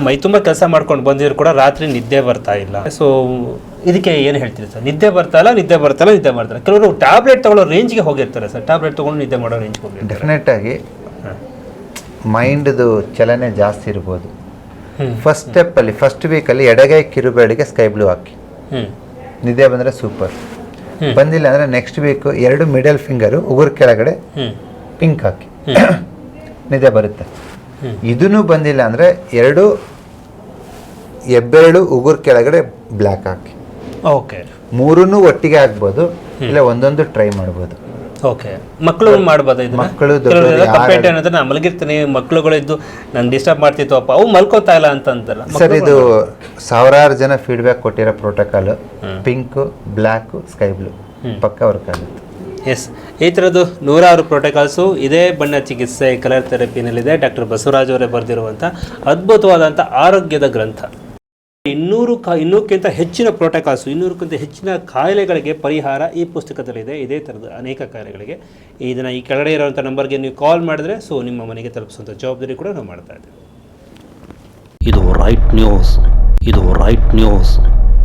ಮೈ ತುಂಬ ಕೆಲಸ ಮಾಡ್ಕೊಂಡು ಬಂದಿದ್ರು ಕೂಡ ರಾತ್ರಿ ನಿದ್ದೆ ಬರ್ತಾ ಇಲ್ಲ. ಸೊ ಇದಕ್ಕೆ ಏನು ಹೇಳ್ತೀರಿ ಸರ್? ನಿದ್ದೆ ಬರ್ತಾ ಇಲ್ಲ. ಕೆಲವರು ಟ್ಯಾಬ್ಲೆಟ್ ತಗೊಳ್ಳೋ ರೇಂಜ್ಗೆ ಹೋಗಿರ್ತಾರೆ ಸರ್. ಟ್ಯಾಬ್ಲೆಟ್ ತಗೊಂಡು ನಿದ್ದೆ ಮಾಡೋ ರೇಂಜ್ಗೆ ಹೋಗಿರ್ತಾರೆ. ಡೆಫಿನೆಟ್ ಆಗಿ ಮೈಂಡ್ದು ಚಲನೆ ಜಾಸ್ತಿ ಇರ್ಬೋದು. ಫಸ್ಟ್ ಸ್ಟೆಪ್ಪಲ್ಲಿ ಫಸ್ಟ್ ವೀಕಲ್ಲಿ ಎಡಗೈ ಕಿರುಬೇಡಿಗೆ ಸ್ಕೈ ಬ್ಲೂ ಹಾಕಿ ನಿದ್ದೆ ಬಂದರೆ ಸೂಪರ್. ಬಂದಿಲ್ಲ ಅಂದರೆ ನೆಕ್ಸ್ಟ್ ವೀಕು 2 ಮಿಡಲ್ ಫಿಂಗರು ಉಗುರು ಕೆಳಗಡೆ ಪಿಂಕ್ ಹಾಕಿ ನಿದ್ದೆ ಬರುತ್ತೆ. ಇದೂ ಬಂದಿಲ್ಲ ಅಂದರೆ 2 ಹೆಬ್ಬೆರಳು ಉಗುರು ಕೆಳಗಡೆ ಬ್ಲ್ಯಾಕ್ ಹಾಕಿ. ಓಕೆ, 3 ಒಟ್ಟಿಗೆ ಆಗ್ಬೋದು, ಇಲ್ಲ ಒಂದೊಂದು ಟ್ರೈ ಮಾಡ್ಬೋದು. ಓಕೆ, ಮಕ್ಕಳು ಮಾಡ್ಬೋದು ಇದು. ಮಕ್ಕಳು ಕಂಪ್ಲೇಂಟ್ ಏನಂದ್ರೆ ನಾನು ಮಲಗಿರ್ತೀನಿ, ಮಕ್ಕಳುಗಳಿದ್ದು ನಂಗೆ ಡಿಸ್ಟರ್ಬ್ ಮಾಡ್ತಿತ್ತು ಅಪ್ಪ, ಅವು ಮಲ್ಕೋತಾ ಇಲ್ಲ ಅಂತಂತಲ್ಲ ಸರ್. ಇದು ಸಾವಿರಾರು ಜನ ಫೀಡ್ಬ್ಯಾಕ್ ಕೊಟ್ಟಿರೋ protocol. Pink, black, sky blue ಪಕ್ಕ ವರ್ಕ್ ಆಗುತ್ತೆ. ಎಸ್, ಈ ಥರದ್ದು 100 ಪ್ರೋಟೋಕಾಲ್ಸು ಇದೇ ಬಣ್ಣ ಚಿಕಿತ್ಸೆ ಕಲರ್ ಥೆರಪಿನಲ್ಲಿದೆ. ಡಾಕ್ಟರ್ ಬಸವರಾಜ್ ಅವರೇ ಬರೆದಿರುವಂಥ ಅದ್ಭುತವಾದಂಥ ಆರೋಗ್ಯದ ಗ್ರಂಥ. 200ಕ್ಕಿಂತ ಹೆಚ್ಚಿನ ಪ್ರೋಟೋಕಾಲ್ಸು, 200ಕ್ಕಿಂತ ಹೆಚ್ಚಿನ ಕಾಯಿಲೆಗಳಿಗೆ ಪರಿಹಾರ ಈ ಪುಸ್ತಕದಲ್ಲಿದೆ. ಇದೇ ಥರದ ಅನೇಕ ಕಾಯಿಲೆಗಳಿಗೆ ಇದನ್ನು ಈ ಕೆಳಗಡೆ ಇರುವಂಥ ನಂಬರ್ಗೆ ನೀವು ಕಾಲ್ ಮಾಡಿದ್ರೆ ಸೊ ನಿಮ್ಮ ಮನೆಗೆ ತಲುಪಿಸುವಂಥ ಜವಾಬ್ದಾರಿ ಕೂಡ ನಾವು ಮಾಡ್ತಾ ಇದ್ದೀವಿ. ಇದು ರೈಟ್ ನ್ಯೂಸ್.